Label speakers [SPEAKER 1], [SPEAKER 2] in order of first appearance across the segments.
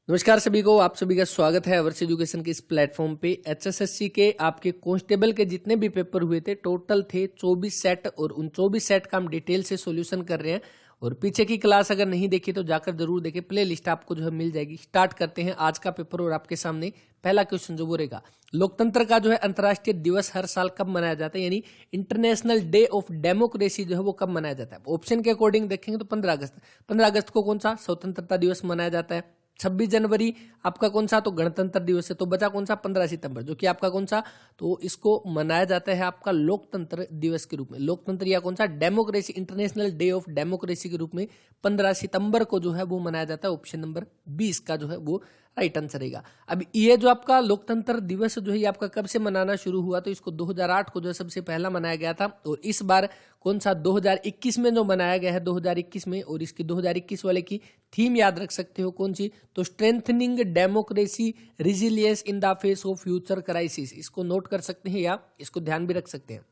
[SPEAKER 1] नमस्कार सभी को, आप सभी का स्वागत है अवर्स एजुकेशन के इस प्लेटफॉर्म पे। एचएसएससी के आपके कांस्टेबल के जितने भी पेपर हुए थे टोटल थे 24 सेट और उन 24 सेट का हम डिटेल से सॉल्यूशन कर रहे हैं। और पीछे की क्लास अगर नहीं देखी तो जाकर जरूर देखें, प्ले लिस्ट आपको जो है मिल जाएगी। स्टार्ट करते हैं आज का पेपर और आपके सामने पहला क्वेश्चन जो वो रहेगा, लोकतंत्र का जो है अंतर्राष्ट्रीय दिवस हर साल कब मनाया जाता है, यानी इंटरनेशनल डे ऑफ डेमोक्रेसी जो है वो कब मनाया जाता है। ऑप्शन के अकॉर्डिंग देखेंगे तो 15 अगस्त। 15 अगस्त को कौन सा स्वतंत्रता दिवस मनाया जाता है। 26 जनवरी आपका कौन सा, तो गणतंत्र दिवस है। तो बचा कौन सा, 15 सितंबर, जो कि आपका कौन सा, तो इसको मनाया जाता है आपका लोकतंत्र दिवस के रूप में। लोकतंत्र या कौन सा, democracy, international day of democracy के रूप में 15 सितंबर को जो है वो मनाया जाता है। ऑप्शन नंबर 20 का जो है वो राइट आंसर रहेगा। अब ये जो आपका लोकतंत्र दिवस जो है ये आपका कब से मनाना शुरू हुआ, तो इसको 2008 को जो है सबसे पहला मनाया गया था। और इस बार कौन सा 2021 में जो मनाया गया है 2021 में। और इसकी 2021 वाले की थीम याद रख सकते हो कौन सी, तो strengthening democracy resilience in the face of future crisis. इसको नोट कर सकते हैं या इसको ध्यान भी रख सकते हैं।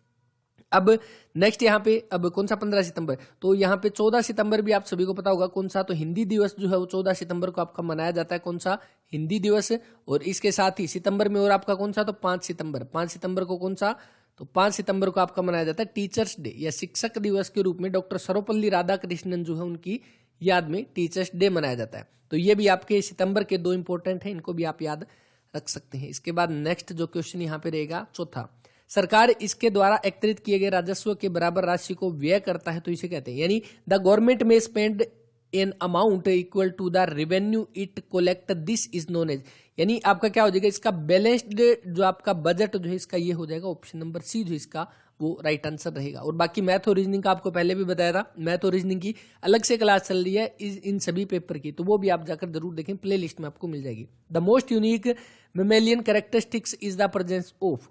[SPEAKER 1] अब नेक्स्ट यहाँ पे अब कौन सा 15 सितंबर, तो यहाँ पे 14 सितंबर भी आप सभी को पता होगा कौन सा, तो हिंदी दिवस जो है वो 14 सितंबर को आपका मनाया जाता है। कौन सा, हिंदी दिवस। और इसके साथ ही सितंबर में और आपका कौन सा, तो 5 सितंबर। 5 सितंबर को कौन सा, तो 5 सितंबर को आपका मनाया जाता है टीचर्स डे या शिक्षक दिवस के रूप में। डॉक्टर सर्वपल्ली राधाकृष्णन जो है उनकी याद में टीचर्स डे मनाया जाता है। तो ये भी आपके सितंबर के दो इंपॉर्टेंट हैं, इनको भी आप याद रख सकते हैं। इसके बाद नेक्स्ट जो क्वेश्चन यहाँ पे रहेगा चौथा, सरकार इसके द्वारा एकत्रित किए गए राजस्व के बराबर राशि को व्यय करता है तो इसे कहते हैं, यानी द गवर्नमेंट में spend an amount equal to the revenue it collect, this is known as, यानी आपका क्या हो जाएगा, इसका बैलेंस्ड जो आपका बजट जो है इसका ये हो जाएगा। ऑप्शन नंबर सी जो इसका वो राइट आंसर रहेगा। और बाकी मैथ और रीजनिंग का आपको पहले भी बताया था, मैथ और रीजनिंग की अलग से क्लास चल रही है इन सभी पेपर की, तो वो भी आप जाकर जरूर देखें, प्ले लिस्ट में आपको मिल जाएगी। The most unique mammalian characteristics is the presence of,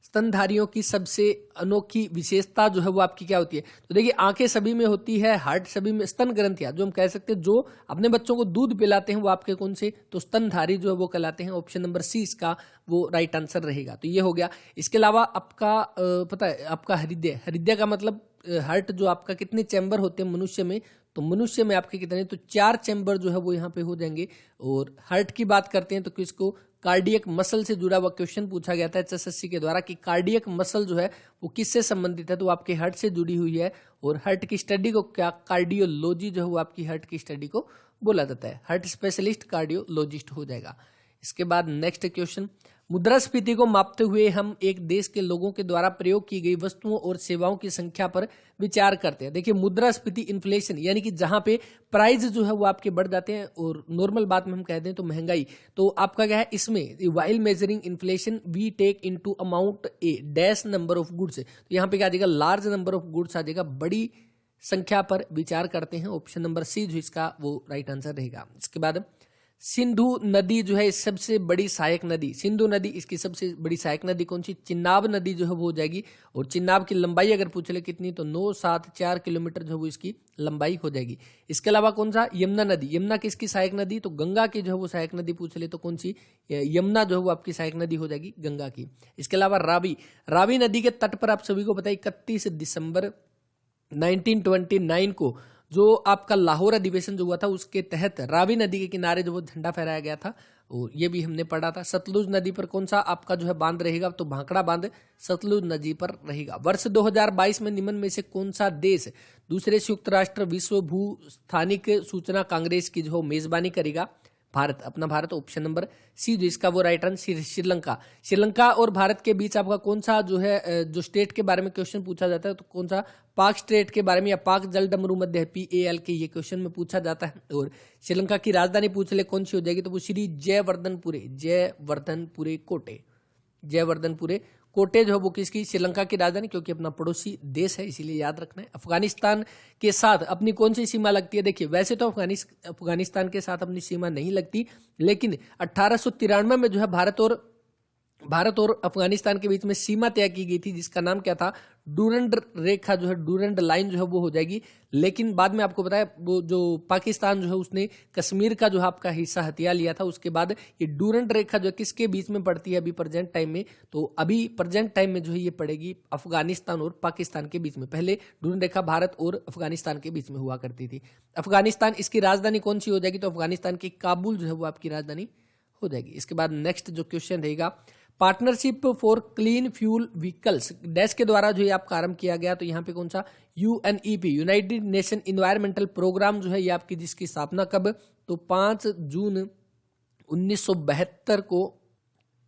[SPEAKER 1] स्तनधारियों की सबसे अनोखी विशेषता जो है वो आपकी क्या होती है, तो देखिए आंखें सभी में होती है, हार्ट सभी में, स्तन ग्रंथियां जो हम कह सकते हैं जो अपने बच्चों को दूध पिलाते हैं वो आपके कौन से, तो स्तनधारी जो है वो कहलाते हैं। ऑप्शन नंबर सी इसका वो राइट आंसर रहेगा। तो ये हो गया। इसके अलावा आपका पता है आपका हृदय, हृदय का मतलब हार्ट जो आपका कितने चैम्बर होते हैं मनुष्य में, तो मनुष्य में आपके कितने, तो 4 चैम्बर जो है वो यहाँ पे हो जाएंगे। और हार्ट की बात करते हैं तो किसको, कार्डियक मसल से जुड़ा हुआ क्वेश्चन पूछा गया था एचएसएससी के द्वारा कि कार्डियक मसल जो है वो किससे संबंधित है, तो आपके हार्ट से जुड़ी हुई है। और हार्ट की स्टडी को क्या, कार्डियोलॉजी जो है वो आपकी हार्ट की स्टडी को बोला जाता है। हार्ट स्पेशलिस्ट कार्डियोलॉजिस्ट हो जाएगा। इसके बाद नेक्स्ट क्वेश्चन, मुद्रास्फीति को मापते हुए हम एक देश के लोगों के द्वारा प्रयोग की गई वस्तुओं और सेवाओं की संख्या पर विचार करते हैं। देखिए मुद्रास्फीति इन्फ्लेशन, यानी कि जहां पे प्राइस जो है वो आपके बढ़ जाते हैं, और नॉर्मल बात में हम कहते हैं तो महंगाई, तो आपका क्या है इसमें, while measuring inflation we take into amount a dash number of goods, तो यहाँ पे क्या आ जाएगा, लार्ज नंबर ऑफ गुड्स आ जाएगा, बड़ी संख्या पर विचार करते हैं। ऑप्शन नंबर सी जो इसका वो राइट आंसर रहेगा। इसके बाद सिंधु नदी जो है सबसे बड़ी सहायक नदी, सिंधु नदी इसकी सबसे बड़ी सहायक नदी कौन सी, चिनाब नदी जो है वो हो जाएगी। और चिनाब की लंबाई अगर पूछ ले कितनी, तो 974 किलोमीटर जो है वो इसकी लंबाई हो जाएगी। इसके अलावा कौन सा, यमुना नदी, यमुना किसकी सहायक नदी, तो गंगा की जो है वो सहायक नदी पूछ ले तो कौन सी, यमुना जो है वो आपकी सहायक नदी हो जाएगी, गंगा की। इसके अलावा रावी, रावी नदी के तट पर आप सभी को पता है 31 दिसंबर 1929 को जो आपका लाहौर अधिवेशन जो हुआ था उसके तहत रावी नदी के किनारे जो वो झंडा फहराया गया था, और ये भी हमने पढ़ा था। सतलुज नदी पर कौन सा आपका जो है बांध रहेगा, तो भांकड़ा बांध सतलुज नदी पर रहेगा। वर्ष 2022 में निम्न में से कौन सा देश दूसरे संयुक्त राष्ट्र विश्व भू स्थानिक सूचना कांग्रेस की जो मेजबानी करेगा, भारत, अपना भारत। ऑप्शन नंबर सी जो इसका वो राइट आंसर, श्रीलंका। श्रीलंका और भारत के बीच आपका कौन सा जो है जो स्टेट के बारे में क्वेश्चन पूछा जाता है, तो कौन सा, पाक स्टेट के बारे में, या पाक जलडमरू मध्य PAL के ये क्वेश्चन में पूछा जाता है। और श्रीलंका की राजधानी पूछ ले कौन सी हो जाएगी, तो वो श्री जयवर्धनपुरे, जयवर्धनपुरे कोटे, जयवर्धनपुरे कोटे जो है वो किसकी, श्रीलंका की राजधानी, क्योंकि अपना पड़ोसी देश है इसीलिए याद रखना है। अफगानिस्तान के साथ अपनी कौन सी सीमा लगती है, देखिए वैसे तो अफगानिस्तान के साथ अपनी सीमा नहीं लगती, लेकिन 1893 में जो है भारत और अफगानिस्तान के बीच में सीमा तय की गई थी, जिसका नाम क्या था, डूरंड रेखा जो है, डूरंड लाइन जो है वो हो जाएगी। लेकिन बाद में आपको बताया वो जो पाकिस्तान जो है उसने कश्मीर का जो है आपका हिस्सा हथिया लिया था, उसके बाद ये डूरंड रेखा जो है किसके बीच में पड़ती है अभी प्रेजेंट टाइम में, तो अभी प्रेजेंट टाइम में जो है ये पड़ेगी अफगानिस्तान और पाकिस्तान के बीच में। पहले डूरंड रेखा भारत और अफगानिस्तान के बीच में हुआ करती थी। अफगानिस्तान, इसकी राजधानी कौन सी हो जाएगी, तो अफगानिस्तान की काबुल जो है वो आपकी राजधानी हो जाएगी। इसके बाद नेक्स्ट जो क्वेश्चन रहेगा, partnership for clean fuel vehicles dash के द्वारा जो है आपका आरंभ किया गया, तो यहाँ पे कौन सा, UNEP, United Nation environmental programme जो है ये आपकी, जिसकी स्थापना कब, तो 5 जून 1972 को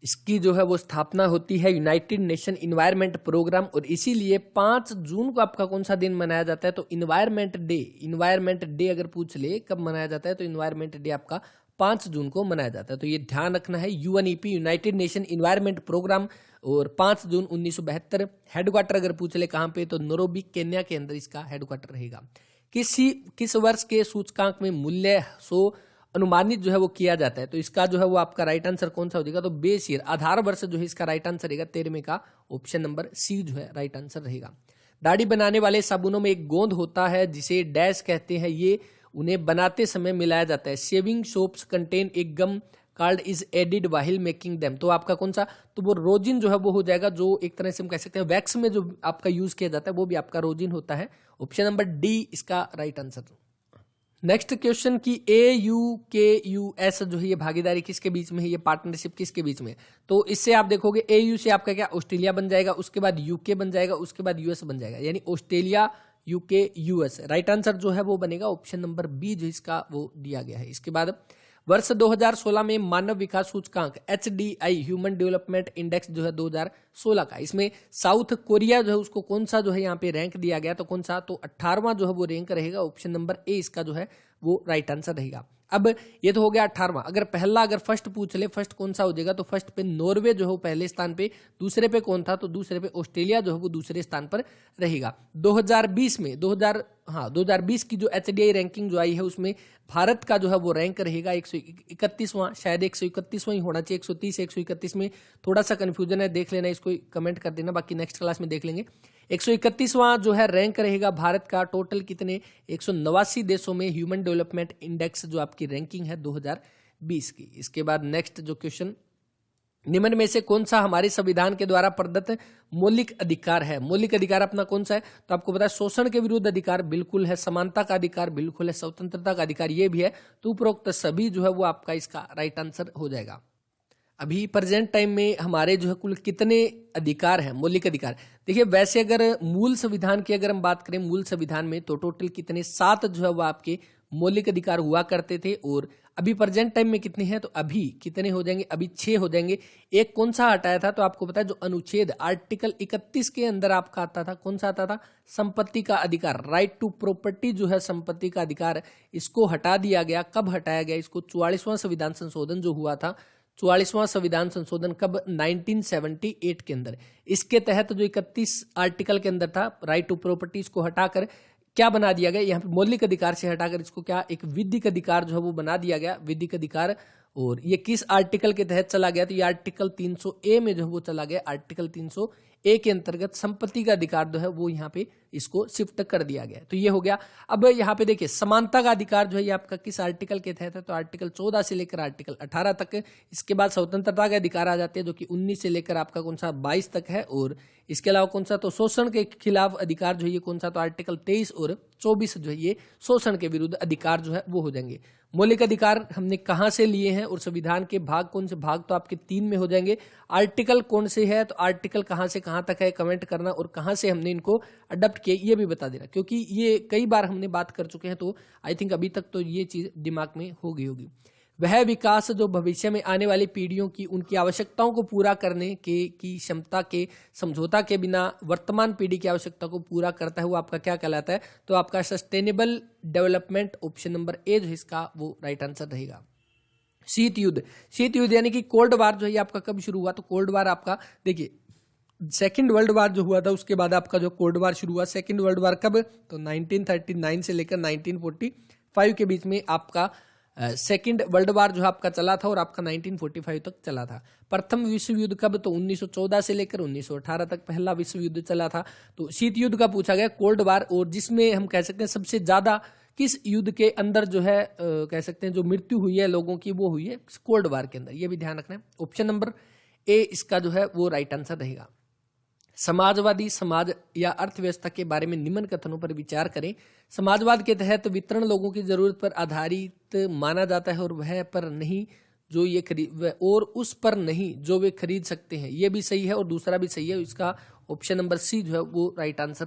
[SPEAKER 1] इसकी जो है वो स्थापना होती है, यूनाइटेड नेशन इन्वायरमेंट प्रोग्राम। और इसीलिए 5 जून को आपका कौन सा दिन मनाया जाता है, तो इन्वायरमेंट डे अगर पूछ ले कब मनाया जाता है, तो इन्वायरमेंट डे आपका 5 जून को मनाया जाता है। तो ये ध्यान रखना है, UNEP, United Nation environment programme, और 5 जून 1972। हेडक्वार्टर अगर पूछ ले कहाँ पे, तो नैरोबी केन्या के अंदर इसका हेडक्वार्टर रहेगा। किस वर्ष के सूचकांक में मूल्य 100 अनुमानित जो है वो किया जाता है, तो इसका जो है वो आपका राइट आंसर कौन सा हो जाएगा, तो बेस ईयर, आधार वर्ष जो है इसका राइट आंसर रहेगा 13वें का ऑप्शन नंबर सी जो है राइट आंसर रहेगा। दाढ़ी बनाने वाले साबुनों में एक गोंद होता है जिसे डैश कहते हैं, ये उन्हें बनाते समय मिलाया जाता है। शेविंग सोप्स कंटेन एक gum card is added while making them, तो आपका कौन सा, तो वो रोजिन जो है वो हो जाएगा, जो एक तरह से हम कह सकते हैं वैक्स में जो आपका यूज किया जाता है वो भी आपका रोजिन होता है। ऑप्शन नंबर डी इसका राइट आंसर। नेक्स्ट क्वेश्चन की AU-KUS जो है ये भागीदारी किसके बीच में है, ये पार्टनरशिप किसके बीच में, तो इससे आप देखोगे AU से आपका क्या ऑस्ट्रेलिया बन जाएगा, उसके बाद UK बन जाएगा, उसके बाद US बन जाएगा, यानी Australia UK US। Right answer जो है वो बनेगा ऑप्शन नंबर बी जो इसका वो दिया गया है। इसके बाद वर्ष 2016 में मानव विकास सूचकांक HDI ह्यूमन डेवलपमेंट इंडेक्स जो है 2016 का, इसमें साउथ कोरिया जो है उसको कौन सा जो है यहाँ पे रैंक दिया गया, तो कौन सा, तो 18वां जो है वो रैंक रहेगा। ऑप्शन नंबर ए इसका जो है वो राइट आंसर रहेगा। अब ये तो हो गया 18वां। अगर फर्स्ट पूछ ले, फर्स्ट कौन सा हो जाएगा, तो फर्स्ट पे नॉर्वे जो है पहले स्थान पे, दूसरे पे कौन था, तो दूसरे पे ऑस्ट्रेलिया जो है वो दूसरे स्थान पर रहेगा। 2020 में 2020 की जो HDI रैंकिंग जो आई है उसमें भारत का जो है वो रैंक रहेगा 131वां, शायद 131वां ही होना चाहिए, 130 131 में थोड़ा सा कंफ्यूजन है, देख लेना, इसको कमेंट कर देना, बाकी नेक्स्ट क्लास में देख लेंगे। 131वां जो है रैंक रहेगा भारत का। टोटल कितने, 189 देशों में ह्यूमन डेवलपमेंट इंडेक्स जो आपकी रैंकिंग है 2020 की। इसके बाद नेक्स्ट जो क्वेश्चन, निम्न में से कौन सा हमारे संविधान के द्वारा प्रदत्त मौलिक अधिकार है। मौलिक अधिकार अपना कौन सा है, तो आपको पता है शोषण के विरुद्ध अधिकार बिल्कुल है, समानता का अधिकार बिल्कुल है, स्वतंत्रता का अधिकार ये भी है, तो उपरोक्त सभी जो है वो आपका इसका राइट आंसर हो जाएगा। अभी प्रेजेंट टाइम में हमारे जो है कुल कितने अधिकार हैं, मौलिक अधिकार, देखिए वैसे अगर मूल संविधान की अगर हम बात करें, मूल संविधान में तो टोटल कितने 7 जो है वो आपके मौलिक अधिकार हुआ करते थे, और अभी प्रेजेंट टाइम में कितने हैं, तो अभी कितने हो जाएंगे, अभी 6 हो जाएंगे। एक कौन सा हटाया था, तो आपको पता है जो अनुच्छेद आर्टिकल 31 के अंदर आपका आता था, कौन सा आता था, संपत्ति का अधिकार, राइट टू प्रॉपर्टी जो है संपत्ति का अधिकार, इसको हटा दिया गया। कब हटाया गया इसको, 44वां संविधान संशोधन जो हुआ था, 44वां संविधान संशोधन कब, 1978 के अंदर। इसके तहत जो 31 आर्टिकल के अंदर था राइट टू प्रॉपर्टी, इसको हटाकर क्या बना दिया गया, यहाँ पे मौलिक अधिकार से हटाकर इसको क्या, एक विधिक अधिकार जो है वो बना दिया गया, विधिक अधिकार। और ये किस आर्टिकल के तहत चला गया, तो ये आर्टिकल 300A में जो है वो चला गया। आर्टिकल 300A के अंतर्गत संपत्ति का अधिकार जो है वो यहाँ पे इसको शिफ्ट कर दिया गया, तो ये हो गया। अब यहाँ पे देखिए समानता का अधिकार जो है ये आपका किस आर्टिकल के तहत है, तो आर्टिकल 14 से लेकर आर्टिकल 18 तक। इसके बाद स्वतंत्रता के अधिकार आ जाते हैं जो कि 19 से लेकर आपका कौन सा 22 तक है। और इसके अलावा कौन सा, तो शोषण के खिलाफ अधिकार जो है ये कौन सा, तो आर्टिकल 23 और 24 जो है ये शोषण के विरुद्ध अधिकार जो है वो हो जाएंगे। मौलिक अधिकार हमने कहाँ से लिए हैं और संविधान के भाग कौन से, भाग तो आपके 3 में हो जाएंगे। आर्टिकल कौन से है, तो आर्टिकल कहाँ से कहाँ तक है कमेंट करना, और कहाँ से हमने इनको अडॉप्ट किया ये भी बता देना, क्योंकि ये कई बार हमने बात कर चुके हैं, तो आई थिंक अभी तक तो ये चीज दिमाग में हो गई होगी। वह विकास जो भविष्य में आने वाली पीढ़ियों की उनकी आवश्यकताओं को पूरा करने की क्षमता के समझौता के बिना वर्तमान पीढ़ी की आवश्यकता को पूरा करता है, वो आपका क्या कहलाता है, तो आपका सस्टेनेबल डेवलपमेंट। ऑप्शन नंबर ए जो इसका वो राइट आंसर रहेगा। शीत युद्ध यानी कि कोल्ड वार जो है आपका कब शुरू हुआ, तो कोल्ड वार आपका देखिए सेकेंड वर्ल्ड वार जो हुआ था उसके बाद आपका जो कोल्ड वार शुरू हुआ। सेकेंड वर्ल्ड वार कब, तो 1939 से लेकर 1945 के बीच में आपका सेकंड वर्ल्ड वार जो आपका चला था और आपका 1945 तक चला था। प्रथम विश्व युद्ध कब, तो 1914 से लेकर 1918 तक पहला विश्व युद्ध चला था। तो शीत युद्ध का पूछा गया, कोल्ड वार, और जिसमें हम कह सकते हैं सबसे ज्यादा किस युद्ध के अंदर जो है कह सकते हैं जो मृत्यु हुई है लोगों की, वो हुई है कोल्ड वार के अंदर। ये भी ध्यान रखना है। ऑप्शन नंबर ए इसका जो है वो राइट आंसर रहेगा। समाजवादी समाज या अर्थव्यवस्था के बारे में निम्न कथनों पर विचार करें। समाजवाद के तहत वितरण लोगों की जरूरत पर आधारित माना जाता है और वह पर नहीं जो ये खरीद, और उस पर नहीं जो वे खरीद सकते हैं। ये भी सही है और दूसरा भी सही है। इसका ऑप्शन नंबर सी जो है वो राइट आंसर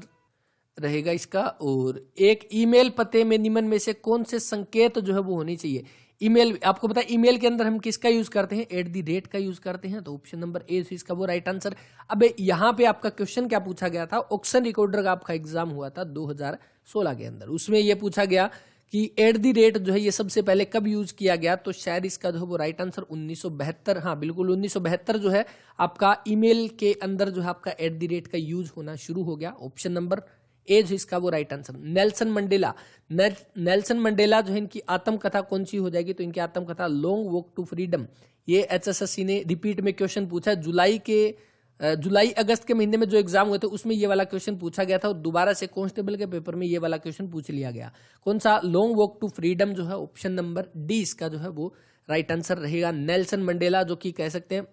[SPEAKER 1] रहेगा इसका। और एक ईमेल पते में निम्न में से कौन से संकेत जो है वो होनी चाहिए। ईमेल, आपको पता है ईमेल के अंदर हम किसका यूज करते हैं, @ का यूज करते हैं। तो ऑप्शन नंबर ए इसका वो राइट आंसर। अब यहाँ पे आपका क्वेश्चन क्या पूछा गया था, ऑक्शन रिकॉर्डर का आपका एग्जाम हुआ था 2016 के अंदर। उसमें यह पूछा गया कि @ जो है ये सबसे पहले कब यूज किया गया, तो शायद इसका जो है वो राइट आंसर 1972, हाँ बिल्कुल 1972 जो है आपका ईमेल के अंदर जो है आपका @ का यूज होना शुरू हो गया। ऑप्शन नंबर ए जो इसका वो right answer. Nelson Mandela, Nelson Mandela जो है इनकी आत्मकथा कौन सी हो जाएगी, तो इनकी आत्मकथा लॉन्ग वॉक टू फ्रीडम। ये एचएसएससी ने रिपीट में क्वेश्चन पूछा। जुलाई अगस्त के महीने में जो एग्जाम हुए थे उसमें ये वाला क्वेश्चन पूछा गया था और दोबारा से कांस्टेबल के पेपर में ये वाला क्वेश्चन पूछ लिया गया। कौन सा, लॉन्ग वॉक टू फ्रीडम जो है ऑप्शन नंबर डी इसका जो है वो राइट आंसर रहेगा। नेल्सन मंडेला जो कि कह सकते हैं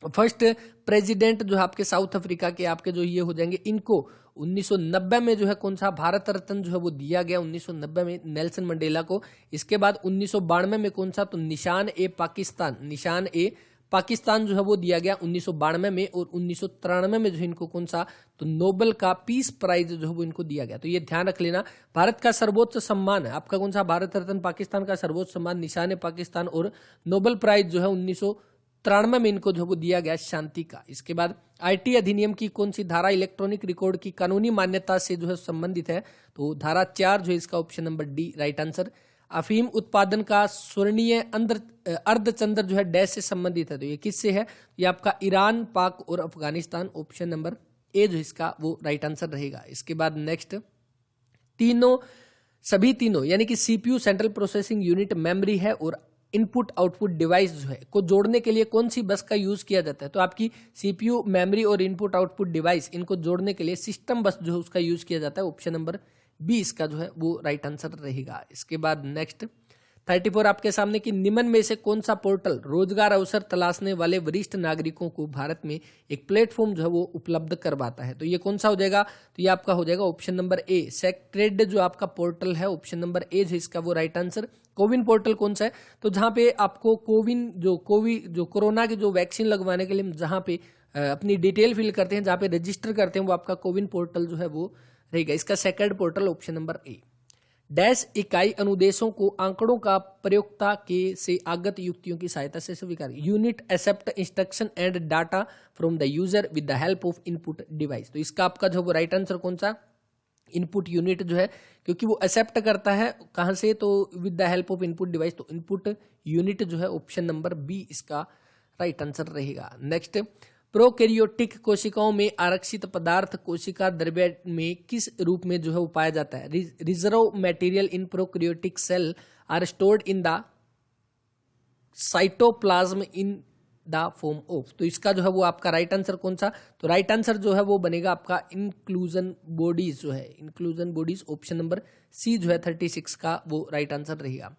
[SPEAKER 1] फर्स्ट प्रेसिडेंट जो है आपके साउथ अफ्रीका के आपके जो ये हो जाएंगे, इनको 1990 में जो है कौन सा भारत रत्न जो है वो दिया गया 1990 में नेल्सन मंडेला को। इसके बाद 1992 में कौन सा, तो निशान ए पाकिस्तान जो है वो दिया गया 1992 में। और 1993 में जो इनको कौन सा, तो नोबेल का पीस प्राइज जो है वो इनको दिया गया। तो ये ध्यान रख लेना, भारत का सर्वोच्च सम्मान है आपका कौन सा, भारत रत्न, पाकिस्तान का सर्वोच्च सम्मान निशान ए पाकिस्तान, और नोबेल प्राइज जो है 1993 में इनको जो वो दिया गया शांति का। इसके बाद आईटी अधिनियम की कौन सी धारा इलेक्ट्रॉनिक रिकॉर्ड की कानूनी मान्यता से जो है संबंधित है, तो धारा 4 जो है इसका option number D right answer. अफीम उत्पादन का स्वर्णीय अर्धचंद्र जो है डैश से संबंधित है, तो ये किससे है, ये आपका ईरान, पाक और अफगानिस्तान। ऑप्शन नंबर ए जो इसका वो राइट आंसर रहेगा। इसके बाद नेक्स्ट सभी तीनों यानी कि CPU central processing unit, memory है और इनपुट आउटपुट डिवाइस जो है को जोड़ने के लिए कौन सी बस का यूज किया जाता है, तो आपकी सीपीयू, मेमोरी और इनपुट आउटपुट डिवाइस इनको जोड़ने के लिए सिस्टम बस जो है उसका यूज किया जाता है। ऑप्शन नंबर बी इसका जो है वो राइट आंसर रहेगा। इसके बाद नेक्स्ट 34 आपके सामने कि निम्न में से कौन सा पोर्टल रोजगार अवसर तलाशने वाले वरिष्ठ नागरिकों को भारत में एक प्लेटफॉर्म जो है वो उपलब्ध करवाता है, तो ये कौन सा हो जाएगा, तो ये आपका हो जाएगा ऑप्शन नंबर ए सेक्रेड जो आपका पोर्टल है। ऑप्शन नंबर ए जो इसका वो राइट आंसर। कोविन पोर्टल कौन सा है, तो जहां पे आपको जो कोरोना की जो वैक्सीन लगवाने के लिए जहां पे अपनी डिटेल फिल करते हैं, जहां पे रजिस्टर करते हैं, वो आपका कोविन पोर्टल जो है वो रहेगा। इसका सेकंड पोर्टल ऑप्शन नंबर ए। डैश इकाई अनुदेशों को आंकड़ों का प्रयोक्ता के से आगत युक्तियों की सहायता से स्वीकार। Unit accept instruction and data from the user with the help of input device, तो इसका आपका जो वो राइट आंसर कौन सा, इनपुट यूनिट जो है, क्योंकि वो एक्सेप्ट करता है कहां से, तो with the help of input device, तो इनपुट यूनिट जो है ऑप्शन नंबर बी इसका राइट आंसर रहेगा। नेक्स्ट प्रोकैरियोटिक कोशिकाओं में आरक्षित पदार्थ कोशिका द्रव्य में किस रूप में जो है वो पाया जाता है। Reserve material in prokaryotic cell are stored in the cytoplasm in the form of, तो इसका जो है वो आपका राइट आंसर कौन सा, तो राइट आंसर जो है वो बनेगा आपका इंक्लूजन बॉडीज जो है, inclusion bodies. Option number C जो है 36 का वो राइट आंसर रहेगा।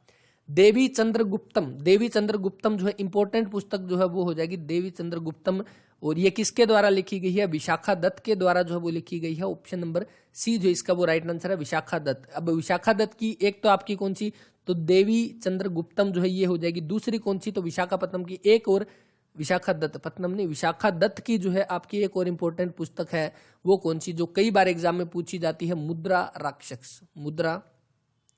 [SPEAKER 1] देवी चंद्रगुप्तम जो है इंपॉर्टेंट पुस्तक जो है वो हो जाएगी देवी चंद्रगुप्तम, और ये किसके द्वारा लिखी गई है, विशाखा दत्त के द्वारा जो है वो लिखी गई है। ऑप्शन नंबर सी जो इसका वो राइट आंसर है, विशाखा दत्त। अब विशाखा दत्त की एक तो आपकी कौन सी, तो देवी चंद्रगुप्तम जो है ये हो जाएगी। दूसरी कौन सी, तो विशाखापत्तनम की एक और विशाखा दत्त की जो है आपकी एक और इंपॉर्टेंट पुस्तक है, वो कौन सी, जो कई बार एग्जाम में पूछी जाती है, मुद्रा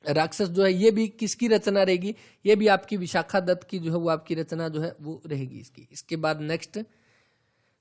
[SPEAKER 1] राक्षस जो है ये भी किसकी रचना रहेगी, ये भी आपकी विशाखा दत्त की जो है वो आपकी रचना जो है वो रहेगी इसकी। इसके बाद नेक्स्ट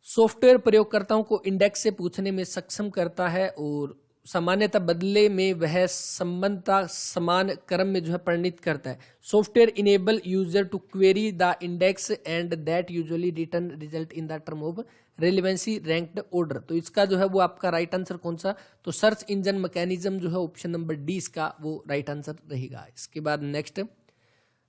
[SPEAKER 1] सॉफ्टवेयर प्रयोगकर्ताओं को इंडेक्स से पूछने में सक्षम करता है और सामान्यतः बदले में वह संबंधता समान क्रम में जो है परिणित करता है। Software enable user to query the index and that usually return result in the term of relevancy ranked order, तो इसका जो है वो आपका राइट आंसर कौन सा, तो सर्च इंजन मैकेनिज्म जो है ऑप्शन नंबर डी इसका वो राइट आंसर रहेगा। इसके बाद नेक्स्ट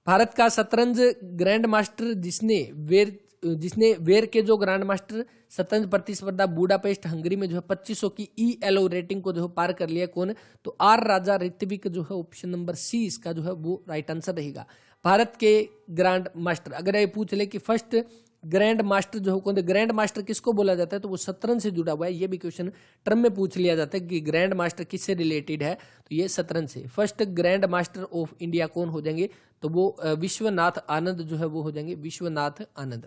[SPEAKER 1] भारत का शतरंज ग्रैंड मास्टर जिसने वेर के जो ग्रैंड मास्टर शतरंज प्रतिस्पर्धा बुडापेस्ट हंगरी में जो है 2500 की ELO रेटिंग को जो है पार कर लिया, कौन? तो आर राजा ऋत्विक जो है ऑप्शन नंबर सी इसका जो है वो राइट आंसर रहेगा। भारत के ग्रैंड मास्टर, अगर ये पूछ ले कि फर्स्ट ग्रैंड मास्टर जो है कौन? ग्रैंड मास्टर किसको बोला जाता है? तो वो शतरंज से जुड़ा हुआ है। ये भी क्वेश्चन टर्म में पूछ लिया जाता है कि ग्रैंड मास्टर किससे रिलेटेड है, तो ये शतरंज से। First grand master of India कौन हो जाएंगे? तो वो विश्वनाथ आनंद जो है वो हो जाएंगे, विश्वनाथ आनंद।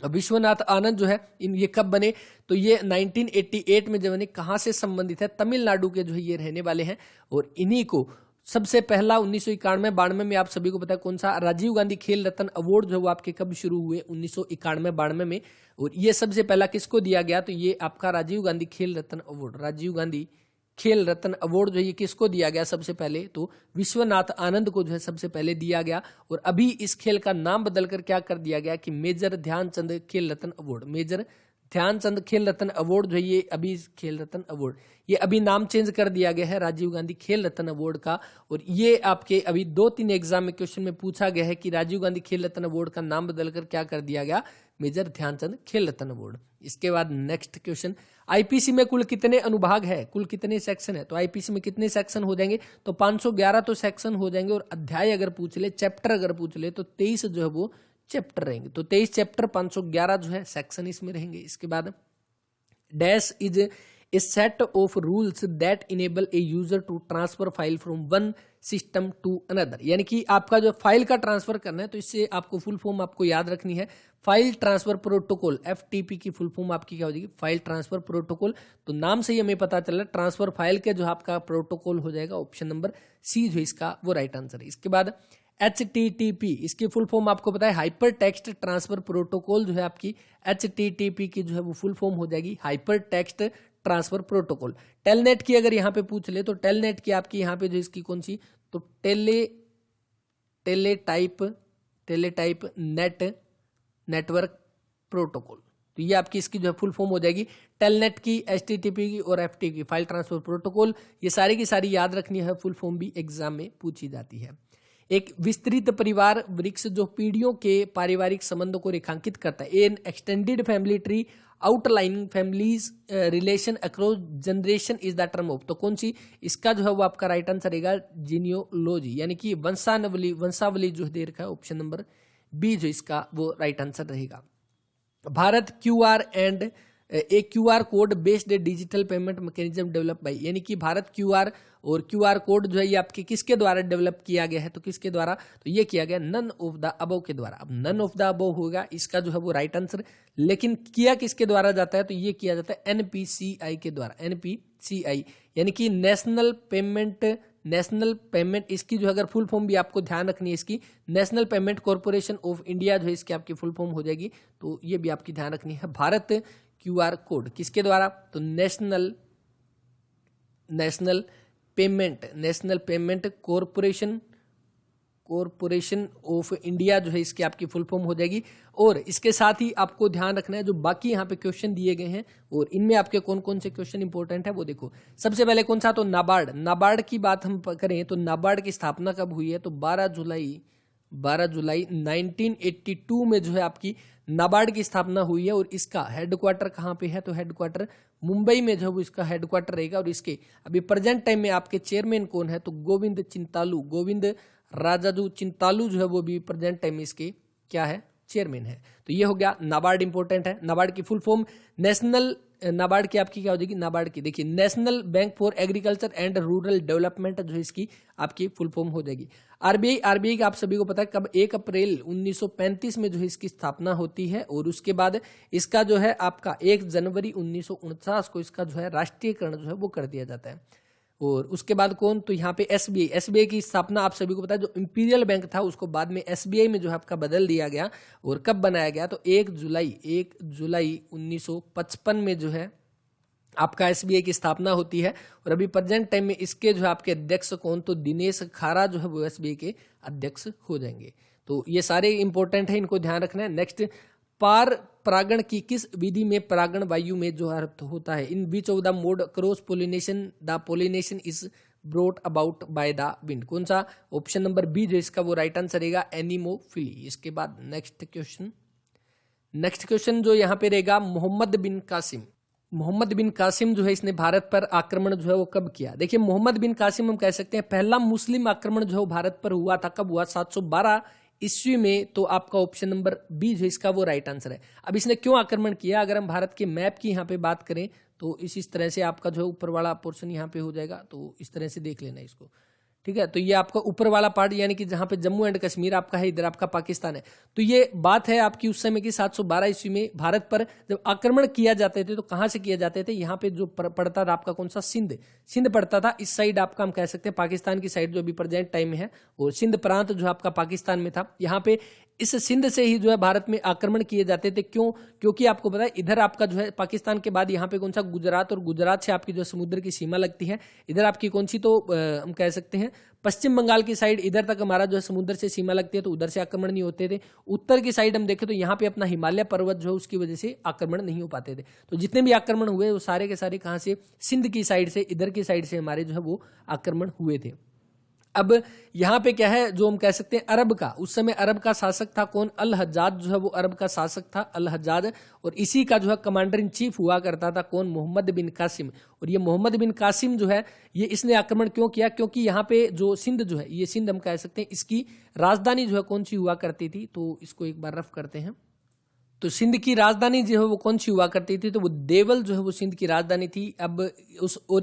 [SPEAKER 1] विश्वनाथ आनंद जो है ये कब बने? तो ये 1988 में जब बने। कहाँ से संबंधित है? तमिलनाडु के जो है ये रहने वाले हैं। और इन्हीं को सबसे पहला 1991-92 में, आप सभी को पता है कौन सा, राजीव गांधी खेल रत्न अवार्ड जो है वो आपके कब शुरू हुए? 1991-92 में। और ये सबसे पहला किसको दिया गया? तो ये आपका राजीव गांधी खेल रत्न अवार्ड, राजीव गांधी खेल रत्न अवार्ड जो है ये किसको दिया गया सबसे पहले? तो विश्वनाथ आनंद को जो है सबसे पहले दिया गया। और अभी इस खेल का नाम बदलकर क्या कर दिया गया कि मेजर ध्यानचंद खेल रत्न अवार्ड, मेजर ध्यानचंद खेल रत्न अवार्ड जो है ये अभी खेल रत्न अवार्ड, ये अभी नाम चेंज कर दिया गया है राजीव गांधी खेल रत्न अवार्ड का। और ये आपके अभी 2-3 एग्जाम में क्वेश्चन में पूछा गया है कि राजीव गांधी खेल रत्न अवार्ड का नाम बदलकर क्या कर दिया गया? मेजर ध्यानचंद खेल रत्न अवार्ड। इसके बाद नेक्स्ट क्वेश्चन, आईपीसी में कुल कितने अनुभाग है, कुल कितने सेक्शन है? तो आईपीसी में कितने सेक्शन हो जाएंगे? तो 511 तो सेक्शन हो जाएंगे। और अध्याय अगर पूछ ले, चैप्टर अगर पूछ ले, तो 23 जो है वो चैप्टर रहेंगे। तो 23 चैप्टर, 511 जो है सेक्शन इसमें रहेंगे। इसके बाद dash is a set of rules that enable a user to transfer file from one system to another, यानी कि आपका जो फाइल का ट्रांसफर करना है, तो इससे आपको फुल फॉर्म आपको याद रखनी है, फाइल ट्रांसफर प्रोटोकॉल, FTP की फुल फॉर्म आपकी क्या हो जाएगी? File transfer protocol. तो नाम से ही हमें पता चला ट्रांसफर फाइल के जो आपका प्रोटोकॉल हो जाएगा, ऑप्शन नंबर सी जो इसका वो राइट आंसर है। इसके बाद HTTP, इसकी फुल फॉर्म आपको पता है, हाइपर टेक्स्ट ट्रांसफर प्रोटोकॉल जो है आपकी HTTP की जो है वो फुल फॉर्म हो जाएगी hyper text transfer protocol. Telnet की अगर यहाँ पे पूछ ले, तो टेलनेट की आपकी यहाँ पे जो इसकी कौन सी? तो टेलेटाइप नेटवर्क प्रोटोकॉल। तो ये आपकी इसकी जो है फुल फॉर्म हो जाएगी टेलनेट की, HTTP की और FTP की, फाइल ट्रांसफर प्रोटोकॉल। ये सारी की सारी याद रखनी है, फुल फॉर्म भी एग्जाम में पूछी जाती है। एक विस्तृत परिवार वृक्ष जो पीढ़ियों के पारिवारिक संबंधों को रेखांकित करता है। N extended family tree outlining families relation across generation is the term of, तो कौन सी इसका जो है वो आपका राइट आंसर रहेगा? जीनियोलॉजी, यानी कि वंशावली जो दे रखा है, ऑप्शन नंबर बी जो इसका वो राइट आंसर रहेगा। Bharat QR code based digital payment mechanism develop by, यानी कि भारत QR और QR कोड जो है ये आपके किसके द्वारा डेवलप किया गया है? तो किसके द्वारा? तो ये किया गया नन ऑफ द अबव के द्वारा। अब नन ऑफ द अबव होगा इसका जो है वो राइट आंसर, लेकिन किया किसके द्वारा जाता है? तो ये किया जाता है NPCI के द्वारा, NPCI यानी कि नेशनल पेमेंट, इसकी जो अगर फुल फॉर्म भी आपको ध्यान रखनी है, इसकी national payment corporation of India जो है इसकी आपकी फुल फॉर्म हो जाएगी। तो ये भी आपकी ध्यान रखनी है। भारत QR कोड किसके द्वारा? तो national payment corporation of India जो है इसकी आपकी फुल फॉर्म हो जाएगी। और इसके साथ ही आपको ध्यान रखना है जो बाकी यहाँ पे क्वेश्चन दिए गए हैं और इनमें आपके कौन कौन से क्वेश्चन इंपॉर्टेंट है वो देखो। सबसे पहले कौन सा? तो नाबार्ड की बात हम करें तो नाबार्ड की स्थापना कब हुई है? तो 12 जुलाई 1982 में जो है आपकी नाबार्ड की स्थापना हुई है। और इसका हेडक्वार्टर कहाँ पे है? तो हेडक्वार्टर मुंबई में जो है वो इसका हेडक्वार्टर रहेगा। और इसके अभी प्रेजेंट टाइम में आपके चेयरमैन कौन है? तो गोविंद राजाजू चिंतालू जो है वो भी प्रेजेंट टाइम में इसके क्या है? चेयरमैन है। तो ये हो गया नाबार्ड इंपॉर्टेंट है। नाबार्ड की फुल फॉर्म नाबार्ड की आपकी क्या हो जाएगी? नाबार्ड की देखिए national bank for agriculture and rural development जो है इसकी आपकी फुल फॉर्म हो जाएगी। आरबीआई का आप सभी को पता है कब? 1 अप्रैल 1935 में जो है इसकी स्थापना होती है। और उसके बाद इसका जो है आपका 1 जनवरी 1949 को इसका जो है राष्ट्रीयकरण जो है वो कर दिया जाता है। और उसके बाद कौन? तो यहाँ पे SBI की स्थापना आप सभी को पता है, जो इंपीरियल बैंक था उसको बाद में SBI में जो है आपका बदल दिया गया। और कब बनाया गया? तो 1 जुलाई 1955 में जो है आपका SBI की स्थापना होती है। और अभी प्रेजेंट टाइम में इसके जो है आपके अध्यक्ष कौन? तो दिनेश खारा जो है वो SBI के अध्यक्ष हो जाएंगे। तो ये सारे इंपॉर्टेंट है, इनको ध्यान रखना है। नेक्स्ट, परागण की किस विधि में परागण वायु में जो अर्थ होता है? In which of the mode cross pollination the pollination is brought about by the wind. कौन सा? ऑप्शन नंबर बी जो इसका वो राइट आंसर रहेगा, एनीमोफिली। इसके बाद नेक्स्ट क्वेश्चन जो यहाँ पे रहेगा, मोहम्मद बिन कासिम। मोहम्मद बिन कासिम जो है इसने भारत पर आक्रमण जो है वो कब किया? देखिए मोहम्मद बिन कासिम हम कह सकते हैं पहला मुस्लिम आक्रमण जो है भारत पर हुआ था, कब हुआ? 712 ईस्वी में। तो आपका ऑप्शन नंबर बी जो इसका वो राइट आंसर है। अब इसने क्यों आक्रमण किया? अगर हम भारत के मैप की यहाँ पे बात करें तो इस तरह से आपका जो है ऊपर वाला पोर्शन यहाँ पे हो जाएगा, तो इस तरह से देख लेना इसको, ठीक है। तो ये आपका ऊपर वाला पार्ट यानी कि जहां पे जम्मू एंड कश्मीर आपका है, इधर आपका पाकिस्तान है। तो ये बात है आपकी उस समय की 712 ईस्वी में भारत पर जब आक्रमण किया जाते थे तो कहां से किया जाते थे? यहाँ पे जो पड़ता था आपका कौन सा? सिंध पड़ता था। इस साइड आपका हम कह सकते हैं पाकिस्तान की साइड जो अभी प्रेजेंट टाइम में है, और सिंध प्रांत जो आपका पाकिस्तान में था, यहाँ पे इस सिंध से ही जो है भारत में आक्रमण किए जाते थे। क्यों? क्योंकि आपको पता है इधर आपका जो है पाकिस्तान के बाद यहाँ पे कौन सा? गुजरात, और गुजरात से आपकी जो समुद्र की सीमा लगती है। इधर आपकी कौन सी? तो हम कह सकते हैं पश्चिम बंगाल की साइड, इधर तक हमारा जो है समुद्र से सीमा लगती है, तो उधर से आक्रमण नहीं होते थे। उत्तर की साइड हम देखें तो यहाँ पे अपना हिमालय पर्वत जो है उसकी वजह से आक्रमण नहीं हो पाते थे। तो जितने भी आक्रमण हुए वो सारे के सारे कहाँ से? सिंध की साइड से, इधर की साइड से हमारे जो है वो आक्रमण हुए थे। अब यहाँ पे क्या है जो हम कह सकते हैं अरब का, उस समय अरब का शासक था कौन? अल हज्जाज जो है वो अरब का शासक था, अल हज्जाज। और इसी का जो है कमांडर इन चीफ हुआ करता था कौन? मोहम्मद बिन कासिम। और ये मोहम्मद बिन कासिम जो है ये इसने आक्रमण क्यों किया? क्योंकि यहाँ पे जो सिंध जो है, ये सिंध हम कह सकते हैं इसकी राजधानी जो है कौन सी हुआ करती थी? तो इसको एक बार रफ करते हैं। तो सिंध की राजधानी जो है वो कौन सी हुआ करती थी? तो वो देवल जो है वो सिंध की राजधानी थी। अब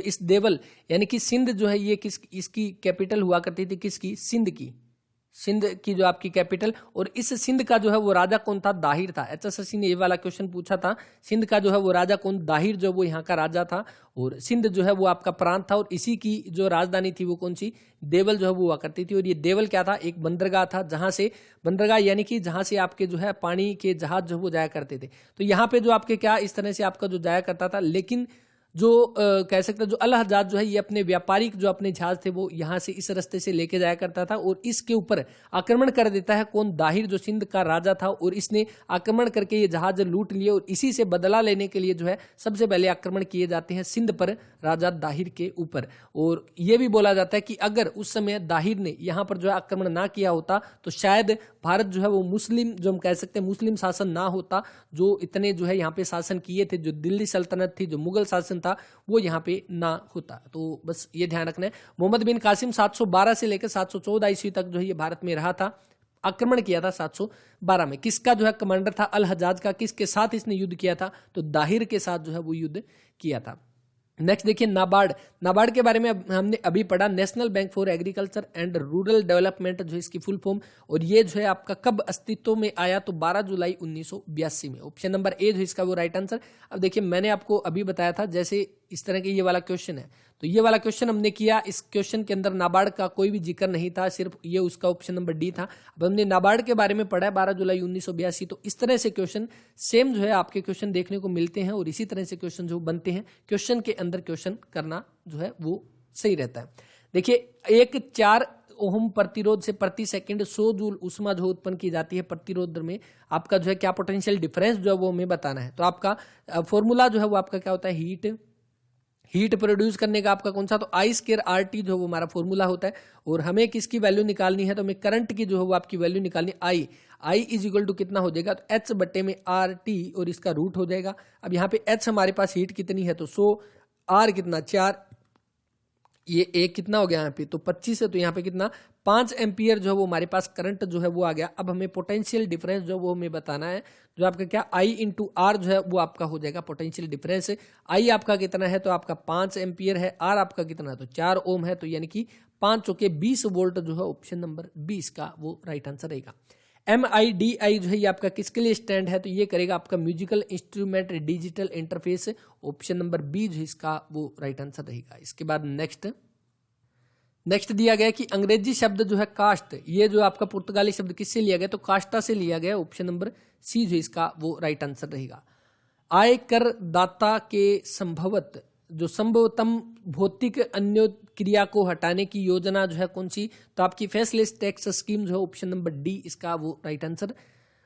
[SPEAKER 1] इस देवल यानी कि सिंध जो है ये इसकी कैपिटल हुआ करती थी किसकी? सिंध की जो आपकी कैपिटल। और इस सिंध का जो है वो राजा कौन था? दाहिर था। एचएसएससी ने ये वाला क्वेश्चन पूछा था, सिंध का जो है वो राजा कौन? दाहिर जो वो यहाँ का राजा था। और सिंध जो है वो आपका प्रांत था, और इसी की जो राजधानी थी वो कौन सी? देवल जो है वो हुआ करती थी। और ये देवल क्या था? एक बंदरगाह था, जहां से बंदरगाह यानी कि जहां से आपके जो है पानी के जहाज जो वो जाया करते थे। तो यहाँ पे जो आपके क्या इस तरह से आपका जो जाया करता था, लेकिन जो कह सकते हैं जो अल हज्जाज जो है ये अपने व्यापारिक जो अपने जहाज थे वो यहाँ से इस रास्ते से लेके जाया करता था, और इसके ऊपर आक्रमण कर देता है कौन? दाहिर जो सिंध का राजा था। और इसने आक्रमण करके ये जहाज लूट लिए, और इसी से बदला लेने के लिए जो है सबसे पहले आक्रमण किए जाते हैं सिंध पर राजा दाहिर के ऊपर। और ये भी बोला जाता है कि अगर उस समय दाहिर ने यहाँ पर जो है आक्रमण ना किया होता तो शायद भारत जो है वो मुस्लिम, जो हम कह सकते हैं मुस्लिम शासन ना होता, जो इतने जो है यहाँ पे शासन किए थे, जो दिल्ली सल्तनत थी, जो मुगल शासन था, वो यहाँ पे ना होता। तो बस ये ध्यान रखना है। मोहम्मद बिन कासिम 712 से लेकर 714 ईस्वी तक जो है ये भारत में रहा था, आक्रमण किया था 712 में। किसका जो है कमांडर था? अल हज्जाज का। किसके साथ इसने युद्ध किया था? तो दाहिर के साथ जो है वो युद्ध किया था। नेक्स्ट देखिए नाबार्ड के बारे में हमने अभी पढ़ा, national bank for agriculture and rural development जो इसकी फुल फॉर्म। और ये जो है आपका कब अस्तित्व में आया? तो 12 जुलाई 1982 में। ऑप्शन नंबर ए जो इसका वो राइट आंसर। अब देखिए मैंने आपको अभी बताया था जैसे इस तरह के ये वाला क्वेश्चन है, तो ये वाला क्वेश्चन हमने किया, इस क्वेश्चन के अंदर नाबार्ड का कोई भी जिक्र नहीं था, सिर्फ ये उसका ऑप्शन नंबर डी था। अब हमने नाबार्ड के बारे में पढ़ा है 12 जुलाई 1982। तो इस तरह से क्वेश्चन सेम जो है आपके क्वेश्चन देखने को मिलते हैं, और इसी तरह से क्वेश्चन जो बनते हैं, क्वेश्चन के अंदर क्वेश्चन करना जो है वो सही रहता है। देखिए एक 4 ओम प्रतिरोध से प्रति सेकंड 100 जूल ऊष्मा जो उत्पन्न की जाती है प्रतिरोध में, आपका जो है क्या पोटेंशियल डिफरेंस जो है वो हमें बताना है। तो आपका फॉर्मूला जो है वो आपका क्या होता है? हीट प्रोड्यूस करने का आपका कौन सा? तो आई स्क्वायर आर टी जो वो हमारा फॉर्मूला होता है। और हमें किसकी वैल्यू निकालनी है? तो हमें करंट की जो है वो आपकी वैल्यू निकालनी है। आई इज इक्वल टू कितना हो जाएगा? तो एच बटे में आर टी, और इसका रूट हो जाएगा। अब यहाँ पे एच हमारे पास हीट कितनी है? तो 100, आर कितना? 4, ये एक कितना हो गया यहाँ पे? तो 25 है। तो यहाँ पे कितना? 5 एम्पियर जो है वो हमारे पास करंट जो है वो आ गया। अब हमें पोटेंशियल डिफरेंस जो वो हमें बताना है, जो आपका क्या आई इंटू आर जो है वो आपका हो जाएगा पोटेंशियल डिफरेंस। आई आपका कितना है? तो आपका 5 एम्पियर है। आर आपका कितना है? तो 4 ओम है। तो यानी कि 5 चौके 20 वोल्ट जो है ऑप्शन नंबर 20 का वो राइट आंसर रहेगा। MIDI जो है ये आपका किसके लिए स्टैंड है? तो ये करेगा आपका musical instrument digital interface. Option number B जो इसका वो राइट आंसर रहेगा। इसके बाद नेक्स्ट दिया गया कि अंग्रेजी शब्द जो है कास्ट, ये जो आपका पुर्तगाली शब्द किससे लिया गया? तो कास्टा से लिया गया। ऑप्शन नंबर सी जो इसका वो राइट आंसर रहेगा। आयकर दाता के संभवतम भौतिक अन्य क्रिया को हटाने की योजना जो है कौन सी? तो आपकी फेसलेस टैक्स स्कीम जो है ऑप्शन नंबर डी इसका वो राइट आंसर।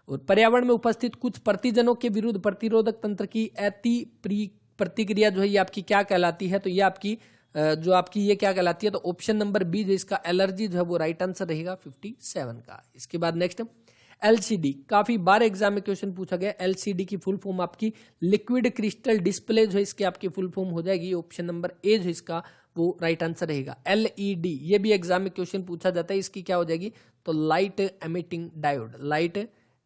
[SPEAKER 1] और पर्यावरण में उपस्थित कुछ प्रतिजनों के विरुद्ध प्रतिरोधक तंत्र की अति प्रतिक्रिया जो है ये आपकी क्या कहलाती है? तो ये आपकी जो आपकी ये क्या कहलाती है, तो ऑप्शन नंबर बी जो इसका एलर्जी जो है वो राइट आंसर रहेगा 57 का। इसके बाद नेक्स्ट एलसीडी, काफी बार एग्जाम में क्वेश्चन पूछा गया। एलसीडी की फुल फॉर्म आपकी लिक्विड क्रिस्टल डिस्प्ले जो है इसकी आपकी फुल फॉर्म हो जाएगी ऑप्शन नंबर ए जो इसका वो राइट आंसर रहेगा। एलईडी, ये भी एग्जाम में क्वेश्चन पूछा जाता है, इसकी क्या हो जाएगी, तो light emitting diode. Light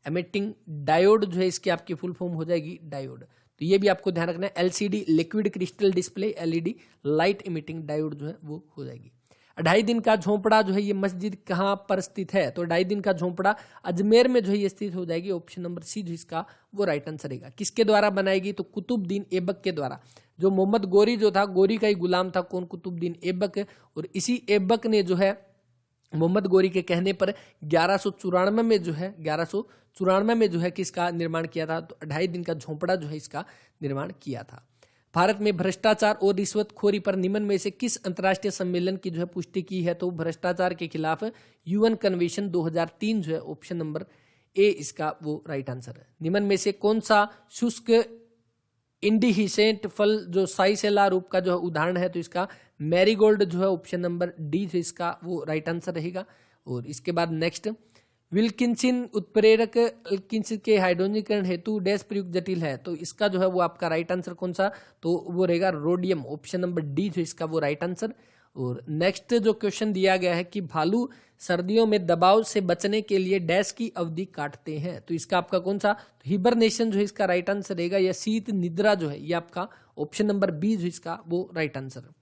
[SPEAKER 1] emitting diode जो है इसकी आपकी फुल फॉर्म हो जाएगी डायोड। तो ये भी आपको ध्यान रखना है, LCD liquid crystal display, LED light emitting diode जो है वो हो जाएगी। 2.5 दिन का झोंपड़ा जो है ये मस्जिद कहाँ पर स्थित है, तो 2.5 दिन का झोंपड़ा अजमेर में जो है ये स्थित हो जाएगी। ऑप्शन नंबर सी जो इसका वो राइट आंसर रहेगा। किसके द्वारा बनाएगी, तो कुतुबुद्दीन ऐबक के द्वारा। जो मोहम्मद गोरी जो था, गोरी का ही गुलाम था कौन, कुतुबुद्दीन ऐबक, और इसी ऐबक ने जो है मोहम्मद गोरी के कहने पर 1194 में जो है 1194 में जो है किसका निर्माण किया था, तो 2.5 दिन का झोंपड़ा जो है इसका निर्माण किया था। भारत में भ्रष्टाचार और रिश्वतखोरी पर निम्न में से किस अंतर्राष्ट्रीय सम्मेलन की जो है पुष्टि की है, तो भ्रष्टाचार के खिलाफ यूएन कन्वेंशन 2003 जो है ऑप्शन नंबर ए इसका वो राइट आंसर है। निम्न में से कौन सा शुष्क इंडिहिसेंट फल जो साइसेला रूप का जो उदाहरण है, तो इसका मैरीगोल्ड जो है ऑप्शन नंबर डी जो इसका वो राइट आंसर रहेगा। और इसके बाद नेक्स्ट विल्किंसन उत्प्रेरक विल्किंसन के हाइड्रोजनीकरण हेतु डैश प्रयुक्त जटिल है, तो इसका जो है वो आपका राइट आंसर कौन सा, तो वो रहेगा रोडियम, ऑप्शन नंबर डी जो इसका वो राइट आंसर। और नेक्स्ट जो क्वेश्चन दिया गया है कि भालू सर्दियों में दबाव से बचने के लिए डैश की अवधि काटते हैं, तो इसका आपका कौन सा, तो हिबरनेशन जो है इसका राइट आंसर रहेगा, या शीत निद्रा जो है ये आपका ऑप्शन नंबर बी जो इसका वो राइट आंसर।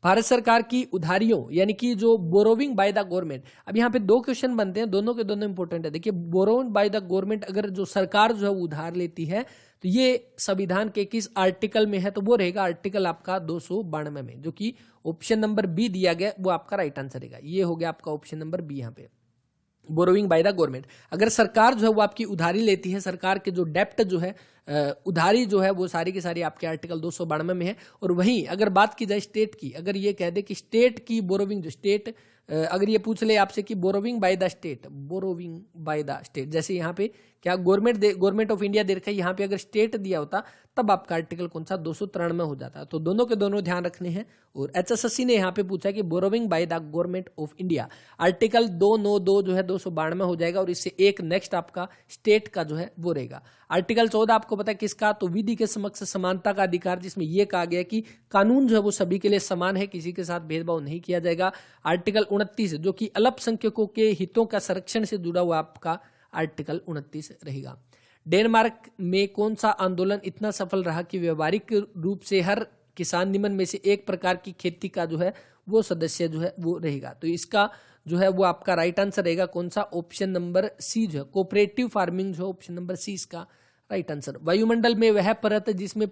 [SPEAKER 1] भारत सरकार की उधारियों यानी कि जो बोरोविंग बाय द गवर्नमेंट, अब यहाँ पे 2 क्वेश्चन बनते हैं, दोनों के दोनों इंपॉर्टेंट है। देखिए बोरोविंग बाय द गवर्नमेंट, अगर जो सरकार जो है उधार लेती है तो ये संविधान के किस आर्टिकल में है, तो वो रहेगा आर्टिकल आपका 292 में, जो कि ऑप्शन नंबर बी दिया गया वो आपका राइट आंसर रहेगा। ये हो गया आपका ऑप्शन नंबर बी यहाँ पे, बोरोविंग बाय द गवर्नमेंट। अगर सरकार जो है वो आपकी उधारी लेती है, सरकार के जो डेप्ट जो है उधारी जो है वो सारी की सारी आपके आर्टिकल 292 में है। और वहीं अगर बात की जाए स्टेट की, अगर ये कह दे कि स्टेट की बोरोविंग जो स्टेट अगर ये पूछ ले आपसे कि borrowing by the state, borrowing by the state, जैसे यहाँ पे क्या गवर्नमेंट ऑफ इंडिया दे रखा है, यहाँ पे अगर स्टेट दिया होता तब आपका आर्टिकल कौन सा 293 हो जाता। तो दोनों के दोनों ध्यान रखने हैं। और एचएसएससी ने यहाँ पे पूछा कि borrowing by the government of India, article 292 जो है 292 हो जाएगा, और इससे एक नेक्स्ट आपका स्टेट का जो है वो रहेगा। आर्टिकल 14 आपको पता है किसका, तो विधि के समक्ष समानता का अधिकार, जिसमें यह कहा गया कि कानून जो है वो सभी के लिए समान है, किसी के साथ भेदभाव नहीं किया जाएगा। आर्टिकल 29 जो कि अल्पसंख्यकों के हितों का संरक्षण से जुड़ा हुआ आपका आर्टिकल 29 रहेगा। डेनमार्क में कौन सा आंदोलन इतना सफल रहा कि व्यवहारिक रूप से हर किसान निम्न में से एक प्रकार की खेती का जो है वो सदस्य जो है वो रहेगा, तो इसका जो है वो आपका राइट आंसर रहेगा कौन सा, ऑप्शन नंबर सी जो है कोऑपरेटिव फार्मिंग जो ऑप्शन नंबर सी इसका राइट आंसर। वायुमंडल में वह परत जिसमें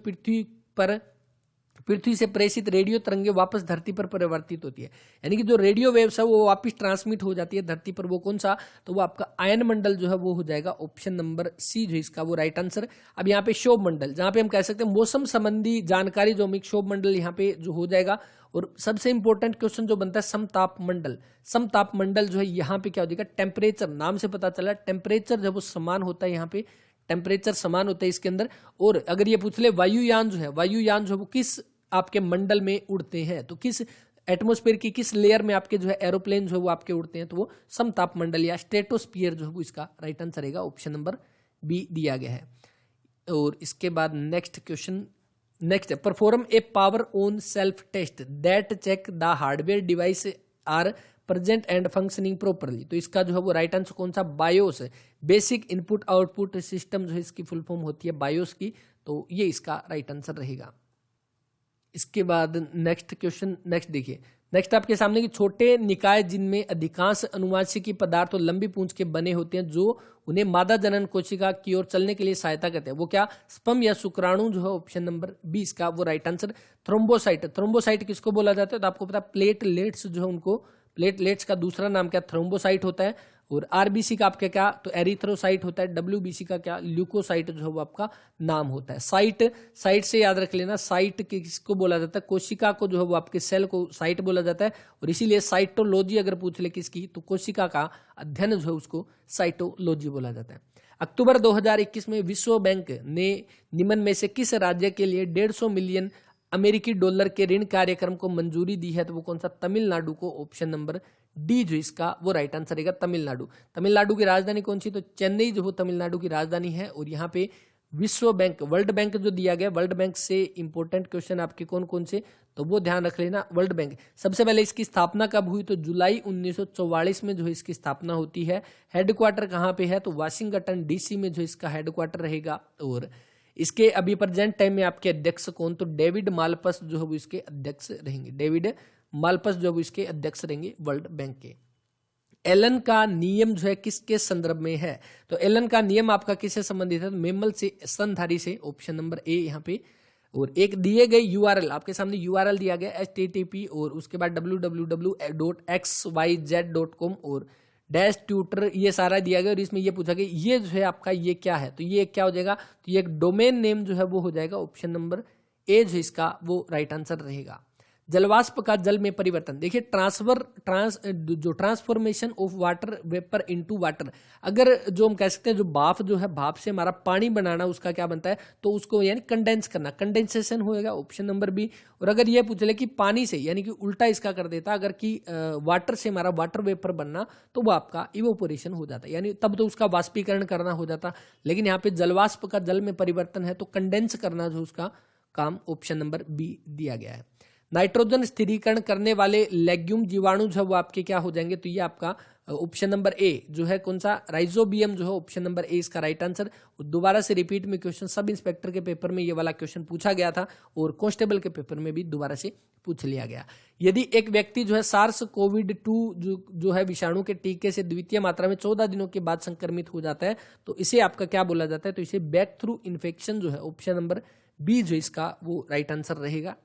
[SPEAKER 1] पृथ्वी से प्रेषित रेडियो तरंगे वापस धरती पर परिवर्तित होती है, यानी कि जो रेडियो वेव्स है वो वापस ट्रांसमिट हो जाती है धरती पर, वो कौन सा, तो वो आपका आयन मंडल जो है वो हो जाएगा ऑप्शन नंबर सी जो इसका वो राइट आंसर। अब यहाँ पे क्षोभ मंडल, जहां पे हम कह सकते हैं मौसम संबंधी जानकारी जो हमें क्षोभ मंडल यहाँ पे जो हो जाएगा। और सबसे इंपॉर्टेंट क्वेश्चन जो बनता है समताप मंडल, समताप मंडल जो है यहाँ पे क्या हो जाएगा, टेम्परेचर, नाम से पता चला टेम्परेचर जब वो समान होता है, यहाँ पे टेम्परेचर समान होता है इसके अंदर। और अगर ये पूछ ले वायुयान जो है, वायुयान जो है वो किस आपके मंडल में उड़ते हैं, तो किस एटमॉस्फेयर की किस लेयर में आपके जो है एरोप्लेन जो है वो आपके उड़ते हैं, तो वो समताप मंडल या स्ट्रेटोस्फीयर जो है वो इसका राइट आंसर रहेगा, ऑप्शन नंबर बी दिया गया है। और इसके बाद next question, next perform a power on self test that check the hardware device are present and functioning properly, तो इसका जो है वो राइट आंसर कौन सा, BIOS, basic input output system जो है इसकी फुल फॉर्म होती है बायोस की, तो ये इसका राइट आंसर रहेगा। इसके बाद नेक्स्ट क्वेश्चन, नेक्स्ट देखिए, नेक्स्ट आपके सामने कि छोटे निकाय जिनमें अधिकांश अनुवांशिकी पदार्थ और लंबी पूंछ के बने होते हैं जो उन्हें मादा जनन कोशिका की ओर चलने के लिए सहायता करते हैं, वो क्या, स्पर्म या शुक्राणु जो है ऑप्शन नंबर 20 का वो राइट आंसर। थ्रोम्बोसाइट, थ्रोम्बोसाइट किसको बोला जाता है, तो आपको पता प्लेटलेट्स जो है उनको, प्लेटलेट्स का दूसरा नाम क्या, थ्रोम्बोसाइट होता है। और आरबीसी का आपका क्या, तो एरिथ्रोसाइट होता है। डब्ल्यूबीसी का क्या, ल्यूकोसाइट जो है वो आपका नाम होता है। साइट से याद रख लेना, साइट किसको बोला जाता है, कोशिका को जो है वो आपके सेल को साइट बोला जाता है, और इसीलिए साइटोलॉजी अगर पूछ ले किसकी, तो कोशिका का अध्ययन जो है उसको साइटोलॉजी बोला जाता है। अक्टूबर 2021 में विश्व बैंक ने निम्न में से किस राज्य के लिए 150 मिलियन अमेरिकी डॉलर के ऋण कार्यक्रम को मंजूरी दी है, तो वो कौन सा, तमिलनाडु को, ऑप्शन नंबर डी जो इसका वो राइट आंसर रहेगा तमिलनाडु। तमिलनाडु की राजधानी कौन सी, तो चेन्नई जो हो तमिलनाडु की राजधानी है। और यहाँ पे विश्व बैंक, वर्ल्ड बैंक जो दिया गया, वर्ल्ड बैंक से इंपॉर्टेंट क्वेश्चन आपके कौन कौन से, तो वो ध्यान रख लेना। वर्ल्ड बैंक सबसे पहले इसकी स्थापना कब हुई, तो जुलाई 1944 में जो इसकी स्थापना होती है। हेडक्वार्टर कहाँ पे है, तो वाशिंगटन डीसी में जो इसका हेडक्वार्टर रहेगा। और इसके अभी प्रेजेंट टाइम में आपके अध्यक्ष कौन, तो डेविड मालपस जो है वो इसके अध्यक्ष रहेंगे। डेविड मालपस जो है वो इसके अध्यक्ष रहेंगे वर्ल्ड बैंक के। एलन का नियम जो है किसके संदर्भ में है, तो एलन का नियम आपका किससे संबंधित है, तो मेमल से, स्तनधारी से, ऑप्शन नंबर ए यहाँ पे। और एक दिए गए यूआरएल, आपके सामने यूआरएल दिया गया http और उसके बाद www.xyz.com और डैश ट्यूटर, ये सारा दिया गया। और इसमें ये पूछा गया ये जो है आपका ये क्या है, तो ये क्या हो जाएगा, तो ये एक डोमेन नेम जो है वो हो जाएगा। ऑप्शन नंबर ए जो इसका वो राइट आंसर रहेगा। जलवाष्प का जल में परिवर्तन, देखिए transformation of water vapour into water, अगर जो हम कह सकते हैं जो भाप जो है, भाप से हमारा पानी बनाना, उसका क्या बनता है, तो उसको यानी कंडेंस करना, कंडेंसेशन होएगा, ऑप्शन नंबर बी। और अगर ये पूछ ले कि पानी से, यानी कि उल्टा इसका कर देता, अगर कि वाटर से हमारा वाटर वेपर बनना, तो वो आपका इवोपोरेशन हो जाता, यानी तब तो उसका वाष्पीकरण करना हो जाता। लेकिन यहाँ पे जलवाष्प का जल में परिवर्तन है, तो कंडेंस करना जो उसका काम, ऑप्शन नंबर बी दिया गया है। नाइट्रोजन स्थिरीकरण करने वाले लेग्यूम जीवाणु जो है वो आपके क्या हो जाएंगे, तो ये आपका ऑप्शन नंबर ए जो है कौन सा, राइजोबियम जो है, ऑप्शन नंबर ए इसका राइट आंसर। दोबारा से रिपीट में क्वेश्चन, सब इंस्पेक्टर के पेपर में ये वाला क्वेश्चन पूछा गया था और कांस्टेबल के पेपर में भी दोबारा से पूछ लिया गया। यदि एक व्यक्ति जो है सार्स कोविड-2 जो है विषाणु के टीके से द्वितीय मात्रा में 14 दिनों के बाद संक्रमित हो जाता है, तो इसे आपका क्या बोला जाता है, तो इसे बैक थ्रू इन्फेक्शन जो है, ऑप्शन नंबर बी जो इसका वो राइट आंसर रहेगा।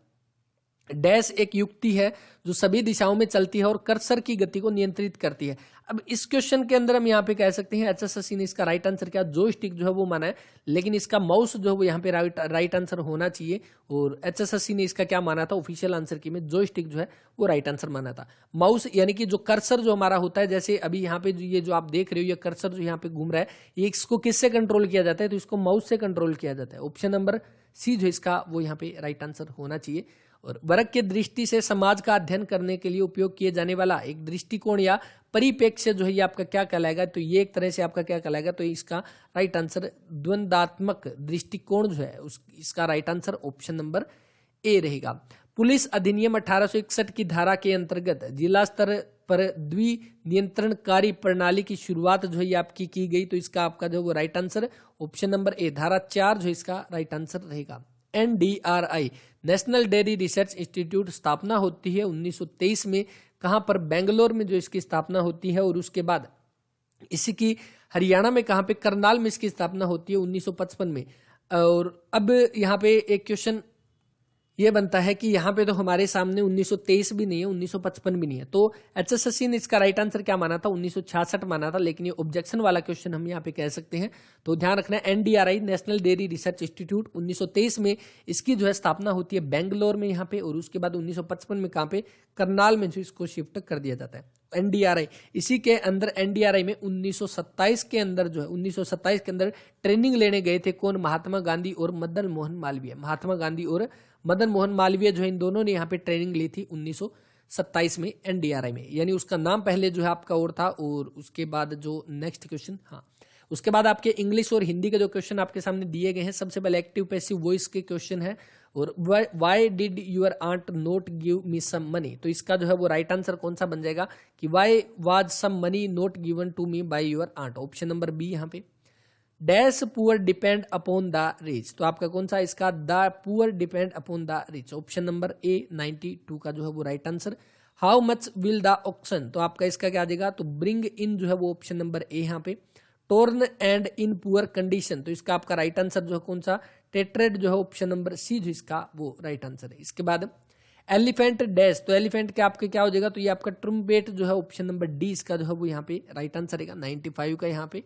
[SPEAKER 1] डैश एक युक्ति है जो सभी दिशाओं में चलती है और कर्सर की गति को नियंत्रित करती है। अब इस क्वेश्चन के अंदर हम यहाँ पे कह सकते हैं एचएसएससी ने इसका राइट आंसर क्या, जॉयस्टिक जो है वो माना है, लेकिन इसका माउस जो है वो यहाँ पे राइट आंसर होना चाहिए। और एचएसएससी ने इसका क्या माना था, ऑफिशियल आंसर की में जॉयस्टिक जो है वो राइट आंसर माना था। माउस यानी कि जो कर्सर जो हमारा होता है, जैसे अभी यहाँ पे ये जो आप देख रहे हो, ये कर्सर जो यहाँ पे घूम रहा है, ये इसको किससे कंट्रोल किया जाता है, तो इसको माउस से कंट्रोल किया जाता है। ऑप्शन नंबर सी जो इसका वो यहाँ पे राइट आंसर होना चाहिए। और वर्ग के दृष्टि से समाज का अध्ययन करने के लिए उपयोग किए जाने वाला एक दृष्टिकोण या परिप्रेक्ष्य जो है ये आपका क्या कहलाएगा, तो ये एक तरह से आपका क्या कहलाएगा, तो इसका राइट आंसर द्वंद्वात्मक दृष्टिकोण जो है इसका राइट आंसर ऑप्शन नंबर ए रहेगा। पुलिस अधिनियम 1861 की धारा के अंतर्गत जिला स्तर पर द्विनियंत्रणकारी प्रणाली की शुरुआत जो है ये आपकी की गई, तो इसका आपका जो वो राइट आंसर ऑप्शन नंबर ए, धारा 4 जो इसका राइट आंसर रहेगा। NDRI national dairy research institute स्थापना होती है 1923 में, कहां पर, बेंगलोर में जो इसकी स्थापना होती है। और उसके बाद इसकी हरियाणा में कहां पे, करनाल में इसकी स्थापना होती है 1955 में। और अब यहाँ पे एक क्वेश्चन ये बनता है कि यहाँ पे तो हमारे सामने 1923 भी नहीं है, 1955 भी नहीं है, तो एचएसएससी ने इसका राइट आंसर क्या माना था, 1966 माना था, लेकिन ये ऑब्जेक्शन वाला क्वेश्चन हम यहाँ पे कह सकते हैं। तो ध्यान रखना है, NDRI national dairy research institute 1923 में इसकी जो है स्थापना होती है बेंगलोर में यहाँ पे, और उसके बाद 1955 में कहाँ पे, करनाल में जो इसको शिफ्ट कर दिया जाता है एनडीआरआई। इसी के अंदर एनडीआरआई में 1927 के अंदर जो है 1927 के अंदर ट्रेनिंग लेने गए थे कौन, महात्मा गांधी और मदन मोहन मालवीय। महात्मा गांधी और मदन मोहन मालवीय जो है इन दोनों ने यहाँ पे ट्रेनिंग ली थी 1927 में एनडीआरआई में, यानी उसका नाम पहले जो है आपका और था। और उसके बाद जो नेक्स्ट क्वेश्चन, हाँ उसके बाद आपके इंग्लिश और हिंदी के जो क्वेश्चन आपके सामने दिए गए हैं, सबसे पहले एक्टिव पैसिव वॉइस के क्वेश्चन है। और why did your aunt not give me some money, तो इसका जो है वो राइट आंसर कौन सा बन जाएगा कि why was some money not given to me by your aunt, option number B यहाँ पे। Dash poor depend upon the rich, तो आपका कौन सा इसका, the poor depend upon the rich, option number A 92 का जो है वो right answer. How much will the auction, तो आपका इसका क्या आ जाएगा, तो ब्रिंग इन जो है वो ऑप्शन नंबर ए यहाँ पे। Torn and in poor condition, तो इसका आपका राइट आंसर जो है कौन सा, टेट्रेड जो है ऑप्शन नंबर सी जो इसका वो राइट आंसर है। इसके बाद एलिफेंट डैश, तो एलिफेंट के आपके क्या हो जाएगा, तो ये आपका ट्रम्पेट जो है ऑप्शन नंबर डी इसका जो है वो यहाँ पे राइट आंसर है 95 का यहाँ पे।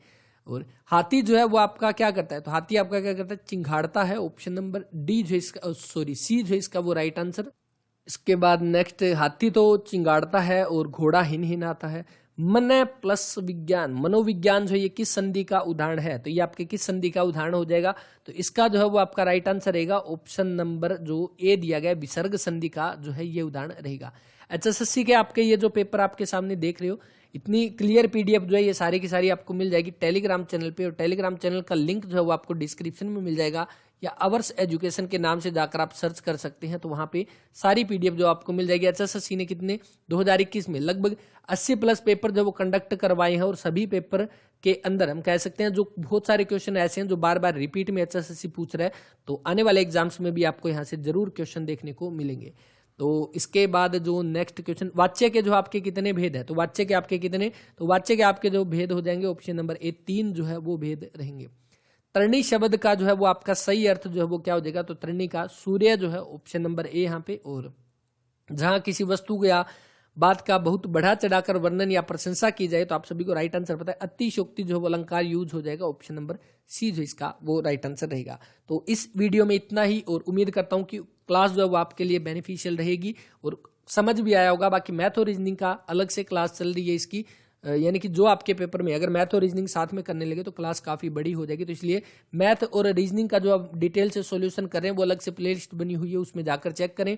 [SPEAKER 1] और हाथी जो है वो आपका क्या करता है, तो हाथी आपका क्या करता है, चिंघाड़ता है, ऑप्शन नंबर डी जो इसका सी जो इसका वो राइट आंसर। इसके बाद नेक्स्ट, हाथी तो चिंगाड़ता है और घोड़ा हिन आता है। मन प्लस विज्ञान, मनोविज्ञान जो है ये किस संधि का उदाहरण है, तो ये आपके किस संधि का उदाहरण हो जाएगा। तो इसका जो है वो आपका राइट आंसर रहेगा ऑप्शन नंबर जो ए दिया गया, विसर्ग संधि का जो है ये उदाहरण रहेगा। एचएसएससी के आपके ये जो पेपर आपके सामने देख रहे हो, इतनी क्लियर पीडीएफ जो है ये सारी की सारी आपको मिल जाएगी टेलीग्राम चैनल पे, और टेलीग्राम चैनल का लिंक जो है वो आपको डिस्क्रिप्शन में मिल जाएगा, या अवर्स एजुकेशन के नाम से जाकर आप सर्च कर सकते हैं, तो वहां पे सारी पीडीएफ जो आपको मिल जाएगी। एचएसएससी ने कितने 2021 में लगभग 80 प्लस पेपर जो वो कंडक्ट करवाए हैं, और सभी पेपर के अंदर हम कह सकते हैं जो बहुत सारे क्वेश्चन ऐसे हैं जो बार बार रिपीट में एचएसएससी पूछ रहा है, तो आने वाले एग्जाम्स में भी आपको यहाँ से जरूर क्वेश्चन देखने को मिलेंगे। तो इसके बाद जो नेक्स्ट क्वेश्चन, वाच्य के जो आपके कितने भेद है, तो वाच्य के आपके कितने, तो वाच्य के आपके जो भेद हो जाएंगे ऑप्शन नंबर ए 3 जो है वो भेद रहेंगे। तरणी शब्द का जो है वो आपका सही अर्थ जो है वो क्या हो जाएगा, तो तरणी का सूर्य जो है ऑप्शन नंबर ए यहाँ पे। और जहां किसी वस्तु या बात का बहुत बढ़ा चढ़ाकर वर्णन या प्रशंसा की जाए, तो आप सभी को राइट आंसर पता है, अतिशयोक्ति जो है अलंकार यूज हो जाएगा, ऑप्शन नंबर सी जो इसका वो राइट आंसर रहेगा। तो इस वीडियो में इतना ही, और उम्मीद करता हूं कि क्लास जो है वो आपके लिए बेनिफिशियल रहेगी और समझ भी आया होगा। बाकी मैथ और रीजनिंग का अलग से क्लास चल रही है इसकी, यानी कि जो आपके पेपर में अगर मैथ और रीजनिंग साथ में करने लगे तो क्लास काफी बड़ी हो जाएगी, तो इसलिए मैथ और रीजनिंग का जो आप डिटेल से सॉल्यूशन कर रहे हैं वो अलग से प्लेलिस्ट बनी हुई है, उसमें जाकर चेक करें।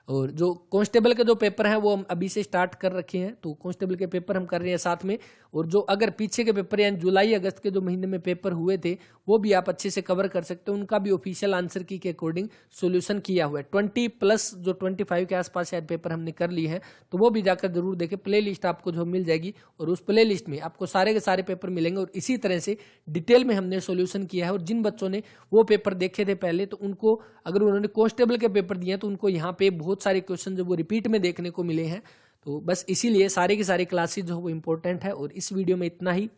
[SPEAKER 1] और जो कांस्टेबल के जो पेपर हैं वो हम अभी से स्टार्ट कर रखे हैं, तो कांस्टेबल के पेपर हम कर रहे हैं साथ में, और जो अगर पीछे के पेपर यानी जुलाई अगस्त के जो महीने में पेपर हुए थे वो भी आप अच्छे से कवर कर सकते हो, उनका भी ऑफिशियल आंसर की के अकॉर्डिंग सोल्यूशन किया हुआ है। 20 प्लस जो 25 के आसपास शायद पेपर हमने कर लिए हैं, तो वो भी जाकर जरूर देखें, प्ले लिस्ट आपको जो मिल जाएगी, और उस प्ले लिस्ट में आपको सारे के सारे पेपर मिलेंगे, और इसी तरह से डिटेल में हमने सोल्यूशन किया है। और जिन बच्चों ने वो पेपर देखे थे पहले, तो उनको अगर उन्होंने कांस्टेबल के पेपर दिए तो उनको यहाँ पे बहुत सारे क्वेश्चन जो वो रिपीट में देखने को मिले हैं। तो बस इसीलिए सारे की सारी क्लासेस जो वो इंपॉर्टेंट है। और इस वीडियो में इतना ही।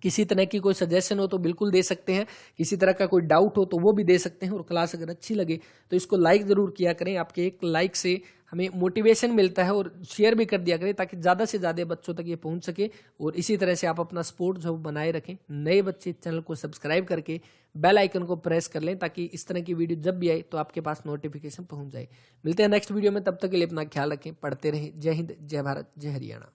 [SPEAKER 1] किसी तरह की कोई सजेशन हो तो बिल्कुल दे सकते हैं, किसी तरह का कोई डाउट हो तो वो भी दे सकते हैं, और क्लास अगर अच्छी लगे तो इसको लाइक जरूर किया करें। आपके एक लाइक से हमें मोटिवेशन मिलता है, और शेयर भी कर दिया करें ताकि ज़्यादा से ज़्यादा बच्चों तक ये पहुंच सके। और इसी तरह से आप अपना सपोर्ट जो बनाए रखें। नए बच्चे चैनल को सब्सक्राइब करके बेल आइकन को प्रेस कर लें, ताकि इस तरह की वीडियो जब भी आए तो आपके पास नोटिफिकेशन पहुंच जाए। मिलते हैं नेक्स्ट वीडियो में, तब तक के लिए अपना ख्याल रखें, पढ़ते रहें। जय हिंद, जय भारत, जय हरियाणा।